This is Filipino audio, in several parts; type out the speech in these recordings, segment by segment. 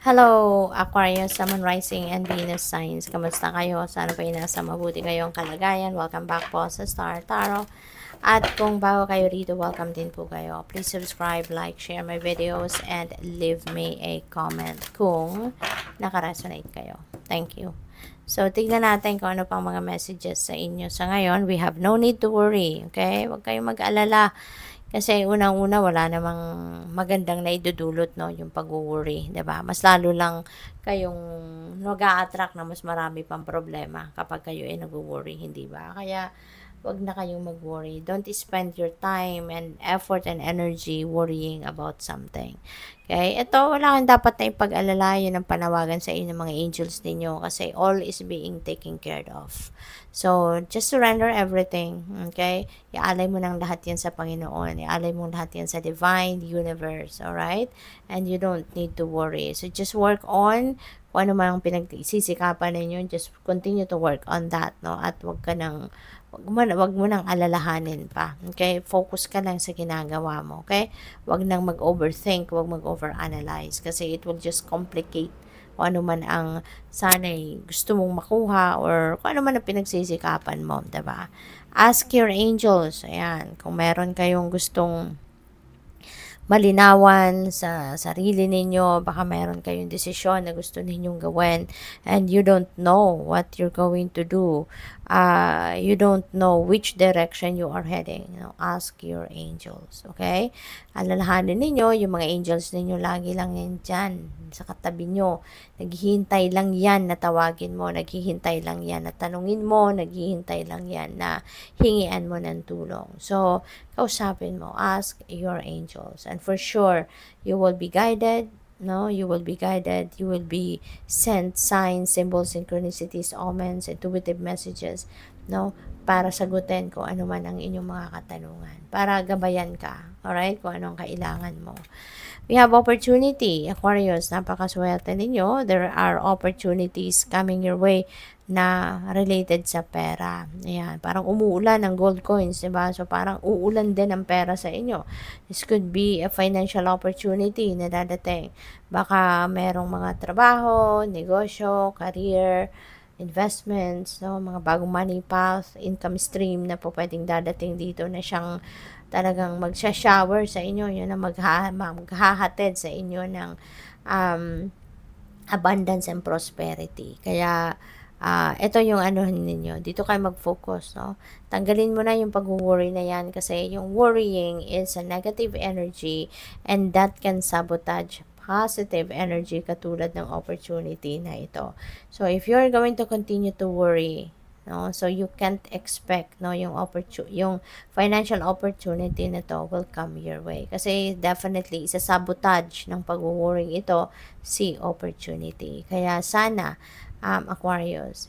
Hello, Aquarius, Sun, Rising, and Venus signs. Kamusta kayo? Sana po nasa mabuti kayong kalagayan. Welcome back po sa Star Tarot. At kung bago kayo rito, welcome din po kayo. Please subscribe, like, share my videos, and leave me a comment kung nakaresonate kayo. Thank you. So, tignan natin kung ano pang mga messages sa inyo. Sa ngayon, we have no need to worry. Okay? Huwag kayong mag-alala. Kasi unang-una wala namang magandang naidudulot, no, yung pag-worry, 'di ba? Mas lalo lang kayong nag-a-attract na mas marami pang problema kapag kayo ay nag-worry, hindi ba? Kaya wag na kayong mag-worry. Don't spend your time and effort and energy worrying about something. Okay? Ito, wala kang dapat na ipag-alala. Yun ang panawagan sa inyo mga angels ninyo kasi all is being taken care of. So, just surrender everything. Okay? Ialay mo ng lahat yan sa Panginoon. Ialay mo lahat yan sa divine universe. Alright? And you don't need to worry. So, just work on kung ano man ang pinagsisikapan ninyo. Just continue to work on that. No? At wag mo nang alalahanin pa. Okay? Focus ka lang sa ginagawa mo. Okay? Wag nang mag-overthink, wag mag-overanalyze kasi it will just complicate kung ano man ang sana'y gusto mong makuha or kung ano man ang pinagsisikapan mo, 'di ba? Ask your angels. Ayan, kung meron kayong gustong malinawan sa sarili ninyo, baka meron kayong desisyon na gusto ninyong gawin and you don't know what you're going to do. You don't know which direction you are heading. Ask your angels, okay? Alalahanin ninyo, yung mga angels ninyo lagi lang yan dyan sa katabi nyo. Naghihintay lang yan na tawagin mo, naghihintay lang yan na tanungin mo, naghihintay lang yan na hingian mo ng tulong. So, kausapin mo, ask your angels. And for sure, you will be guided, no? You will be guided. You will be sent signs, symbols, synchronicities, omens, intuitive messages, no? Para sagutin kung ano man ang inyong mga katanungan. Para gabayan ka, alright? Kung anong kailangan mo. We have opportunity. Aquarius, napakaswerte ninyo. There are opportunities coming your way na related sa pera. Ayan, parang umuulan ng gold coins, diba? So, parang uulan din ng pera sa inyo. This could be a financial opportunity na dadating. Baka merong mga trabaho, negosyo, career, investments, no? Mga bagong money path, income stream na po pwedeng dadating dito na siyang talagang magsha-shower sa inyo, yun na maghahatid sa inyo ng abundance and prosperity. Kaya, ito yung ano ninyo, dito kayo mag-focus, no? Tanggalin mo na yung pag-worry na yan kasi yung worrying is a negative energy and that can sabotage positive energy katulad ng opportunity na ito. So, if you're going to continue to worry, no, so you can't expect, no, yung financial opportunity na to will come your way kasi definitely isa sabotage ng pag-worrying ito si opportunity. Kaya sana Aquarius,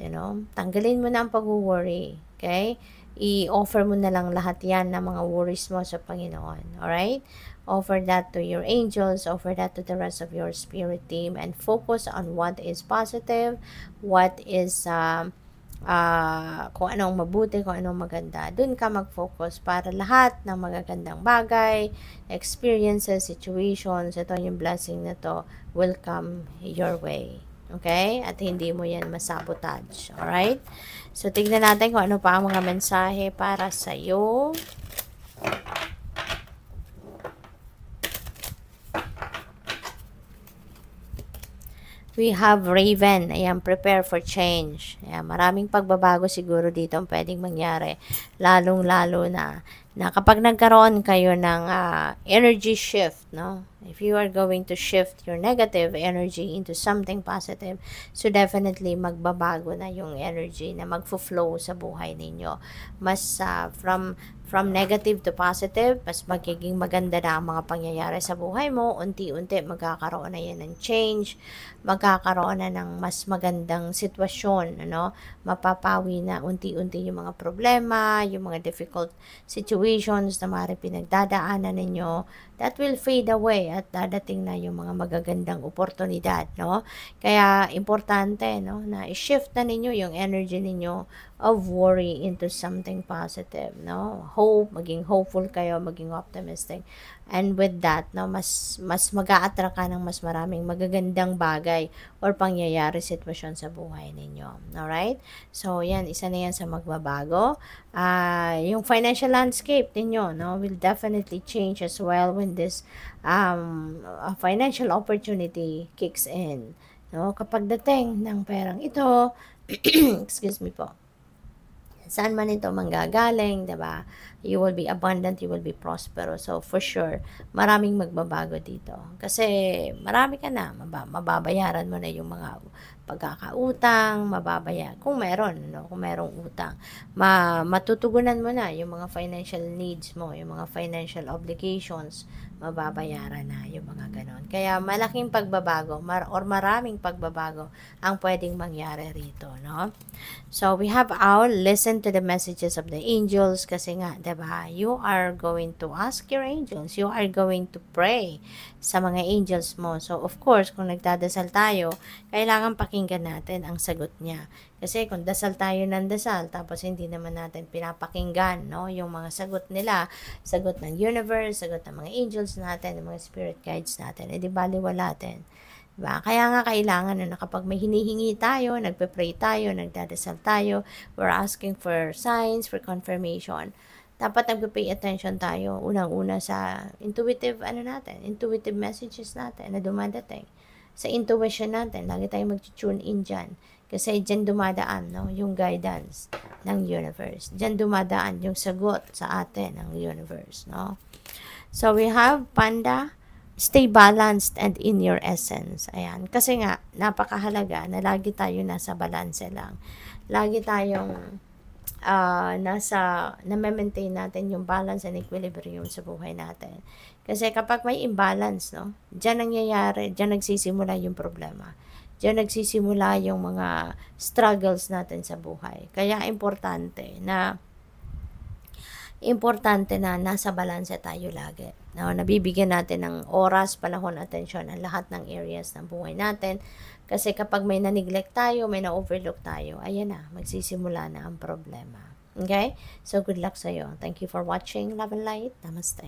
tanggalin mo na ang pag-worry, okay? I-offer mo na lang lahat yan ng mga worries mo sa Panginoon, alright? Offer that to your angels, offer that to the rest of your spirit team, and focus on what is positive, what is kung anong mabuti, kung anong maganda. Doon ka mag-focus para lahat ng magagandang bagay, experiences, situations, ito yung blessing na to will come your way. Okay? At hindi mo yan masabotage. Alright? So, tignan natin kung ano pa ang mga mensahe para sa'yo. We have Raven. Ayan, prepare for change. Ayan, maraming pagbabago siguro dito ang pwedeng mangyari. Lalong-lalo na kapag nagkaroon kayo ng energy shift, no? If you are going to shift your negative energy into something positive, so definitely magbabago na yung energy na magfo-flow sa buhay ninyo. Mas from negative to positive, mas magiging maganda na ang mga pangyayari sa buhay mo. Unti-unti magkakaroon na yan ng change, magkakaroon na ng mas magandang sitwasyon, ano? Mapapawi na unti-unti yung mga problema, yung mga difficult situations na maaaring pinagdadaanan ninyo, that will fade away at dadating na yung mga magagandang oportunidad, no? Kaya importante, no, na i-shift na ninyo yung energy ninyo of worry into something positive, no? Hope, maging hopeful kayo, maging optimistic. And with that, no, mas mag-a-attract ka ng mas maraming magagandang bagay or pangyayari, sitwasyon sa buhay ninyo. Alright? So, yan, isa na yan sa magbabago. Yung financial landscape ninyo, no, will definitely change as well when this financial opportunity kicks in. No, kapag dating ng perang ito, excuse me po, saan man ito manggagaling, diba? You will be abundant, you will be prosperous. So, for sure, maraming magbabago dito. Kasi, marami ka na, mababayaran mo na yung mga pagkakautang, kung meron, no? Kung merong utang. Matutugunan mo na yung mga financial needs mo, yung mga financial obligations, mababayaran na yung mga ganon. Kaya, malaking pagbabago, or maraming pagbabago ang pwedeng mangyari rito, no? So, we have our listen to the messages of the angels kasi nga, diba, you are going to ask your angels, you are going to pray sa mga angels mo. So, of course, kung nagdadasal tayo, kailangan pakinggan natin ang sagot niya. Kasi kung dasal tayo ng dasal, tapos hindi naman natin pinapakinggan, no, yung mga sagot nila, sagot ng universe, sagot ng mga angels natin, ng mga spirit guides natin, edi baliwala natin. Diba? Kaya nga kailangan na kapag may hinihingi tayo, nagpe-pray tayo, nagdadasal tayo, we're asking for signs, for confirmation. Dapat nagpe-pay attention tayo unang-una sa intuitive intuitive messages natin na dumadating. Sa intuition natin, lagi tayong mag-tune in dyan. Kasi dyan dumadaan, no, yung guidance ng universe. Dyan dumadaan yung sagot sa atin ng universe, no. So we have Panda, stay balanced and in your essence. Ayan. Kasi nga, napakahalaga na lagi tayo nasa balance lang. Lagi tayong na-maintain natin yung balance and equilibrium sa buhay natin. Kasi kapag may imbalance, no, dyan nangyayari, dyan nagsisimula yung problema. Diyan nagsisimula yung mga struggles natin sa buhay. Kaya importante na nasa balanse tayo lagi. No, nabibigyan natin ng oras, panahon, atensyon ang lahat ng areas ng buhay natin. Kasi kapag may na-neglect tayo, may na-overlook tayo, ayan na, magsisimula na ang problema. Okay? So, good luck sa'yo. Thank you for watching. Love and light. Namaste.